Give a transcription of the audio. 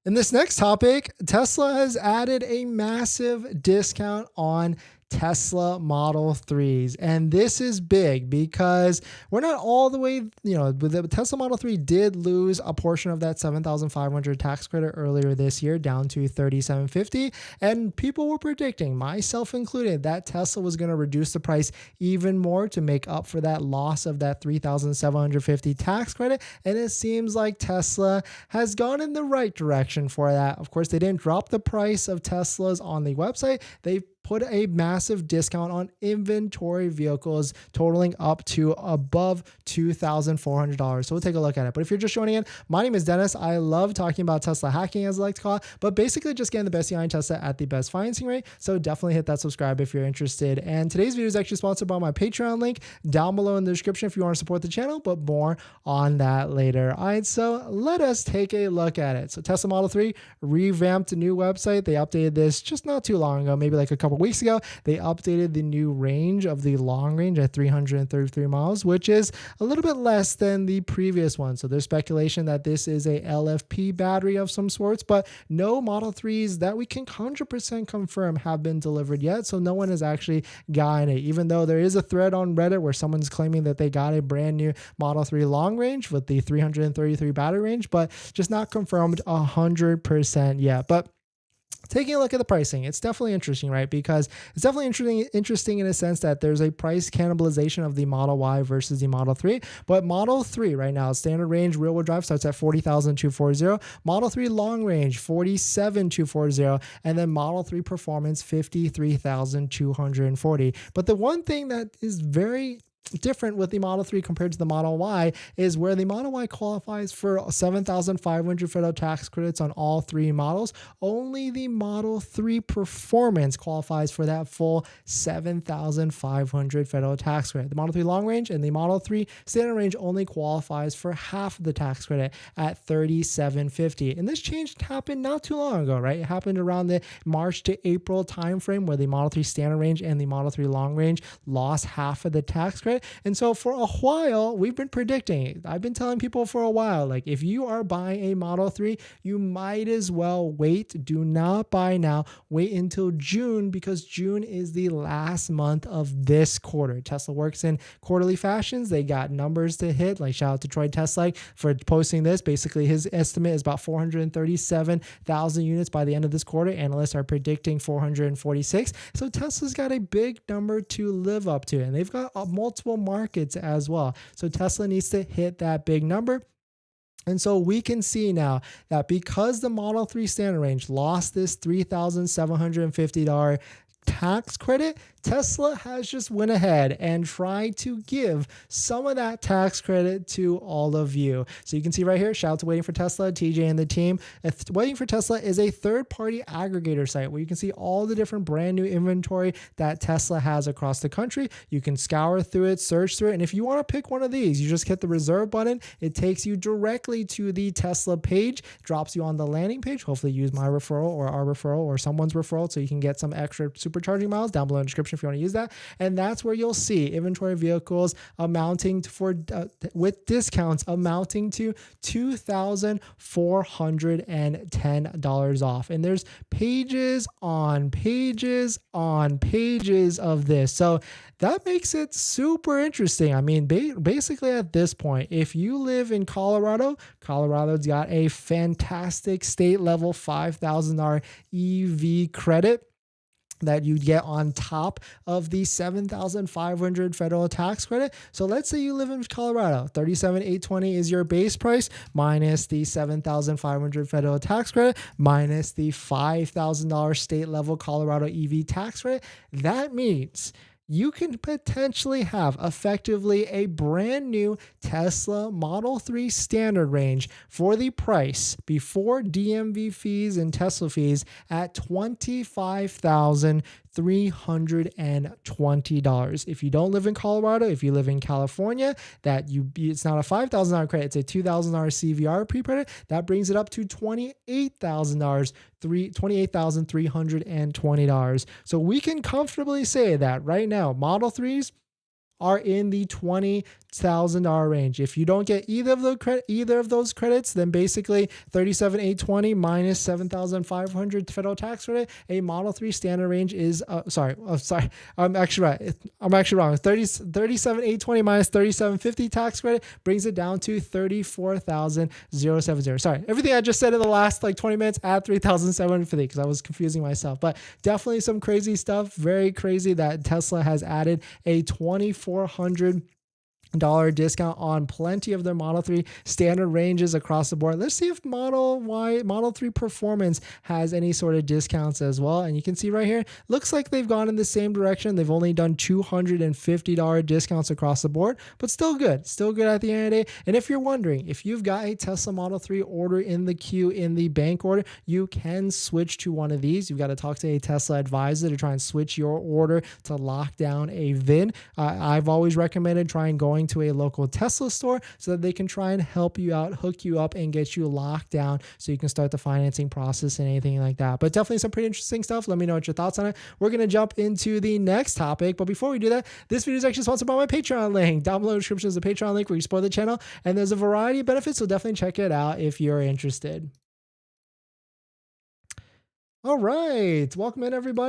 In this next topic, Tesla has added a massive discount on Tesla Model 3s. And this is big because we're not all the way, with the Tesla Model 3 did lose a portion of that 7,500 tax credit earlier this year down to 3,750. And people were predicting, myself included, that Tesla was going to reduce the price even more to make up for that loss of that 3,750 tax credit. And it seems like Tesla has gone in the right direction for that. Of course, they didn't drop the price of Teslas on the website. They put a massive discount on inventory vehicles totaling up to above $2,400. So we'll take a look at it. But if you're just joining in, my name is Dennis. I love talking about Tesla hacking, as I like to call it, but basically just getting the best behind Tesla at the best financing rate. So definitely hit that subscribe if you're interested. And today's video is actually sponsored by my Patreon link down below in the description if you want to support the channel, but more on that later. All right, so let us take a look at it. So Tesla Model 3 revamped a new website. They updated this just not too long ago, maybe like a couple weeks ago. They updated the new range of the long range at 333 miles, which is a little bit less than the previous one. So there's speculation that this is a LFP battery of some sorts, but no Model 3s that we can 100% confirm have been delivered yet. So no one has actually gotten it, even though there is a thread on Reddit where someone's claiming that they got a brand new Model 3 long range with the 333 battery range, but just not confirmed 100% yet. But taking a look at the pricing, it's definitely interesting, right? Because it's definitely interesting in a sense that there's a price cannibalization of the Model Y versus the Model 3. But Model 3 right now, standard range rear-wheel drive starts at $40,240. Model 3 long range, $47,240. And then Model 3 performance, $53,240. But the one thing that is very different with the Model 3 compared to the Model Y is where the Model Y qualifies for 7,500 federal tax credits on all three models. Only the Model 3 Performance qualifies for that full 7,500 federal tax credit. The Model 3 Long Range and the Model 3 Standard Range only qualifies for half of the tax credit at 3,750. And this change happened not too long ago, right? It happened around the March to April timeframe where the Model 3 Standard Range and the Model 3 Long Range lost half of the tax credit. And so for a while, we've been predicting, I've been telling people for a while, like if you are buying a Model 3, you might as well wait. Do not buy now. Wait until June because June is the last month of this quarter. Tesla works in quarterly fashions. They got numbers to hit. Like shout out to Troy Tesla for posting this. Basically, his estimate is about 437,000 units by the end of this quarter. Analysts are predicting 446. So Tesla's got a big number to live up to, and they've got multiple markets as well. So Tesla needs to hit that big number. And so we can see now that because the Model 3 Standard Range lost this $3,750 tax credit, Tesla has just went ahead and tried to give some of that tax credit to all of you. So you can see right here, shout out to Waiting for Tesla, TJ and the team. Waiting for Tesla is a third-party aggregator site where you can see all the different brand new inventory that Tesla has across the country. You can scour through it, search through it, and if you want to pick one of these, you just hit the reserve button. It takes you directly to the Tesla page, drops you on the landing page. Hopefully use my referral or our referral or someone's referral so you can get some extra supercharging miles down below in the description if you want to use that. And that's where you'll see inventory vehicles amounting to, with discounts amounting to $2,410 off. And there's pages on pages on pages of this. So that makes it super interesting. I mean, basically at this point, if you live in Colorado, Colorado's got a fantastic state level $5,000 EV credit that you get on top of the 7,500 federal tax credit. So let's say you live in Colorado, $37,820 is your base price minus the 7,500 federal tax credit minus the $5,000 state level Colorado EV tax credit. That means you can potentially have effectively a brand new Tesla Model 3 Standard Range for the price before DMV fees and Tesla fees at $25,320. If you don't live in Colorado, if you live in California, it's not a $5,000 credit, it's a $2,000 CVR pre-credit. That brings it up to $28,000. $28,320. So we can comfortably say that right now, Model 3s are in the $20,000 range. If you don't get either of those credits, then basically 37,820 minus 7,500 federal tax credit, a Model 3 standard range is I'm actually right. I'm actually wrong. 37,820 minus 3,750 tax credit brings it down to 34,070. Sorry, everything I just said in the last like 20 minutes, add 3,750 because I was confusing myself. But definitely some crazy stuff. Very crazy that Tesla has added a $2,400 discount on plenty of their Model 3 standard ranges across the board. Let's see if Model 3 Performance has any sort of discounts as well. And you can see right here, looks like they've gone in the same direction. They've only done $250 discounts across the board, but still good at the end of the day. And if you're wondering, if you've got a Tesla Model 3 order in the queue in the bank order, you can switch to one of these. You've got to talk to a Tesla advisor to try and switch your order to lock down a VIN. I've always recommended trying going to a local Tesla store so that they can try and help you out, hook you up, and get you locked down so you can start the financing process and anything like that. But definitely some pretty interesting stuff. Let me know what your thoughts on it. We're going to jump into the next topic. But before we do that, this video is actually sponsored by my Patreon link. Down below in the description is a Patreon link where you support the channel, and there's a variety of benefits, so definitely check it out if you're interested. All right, welcome in everybody.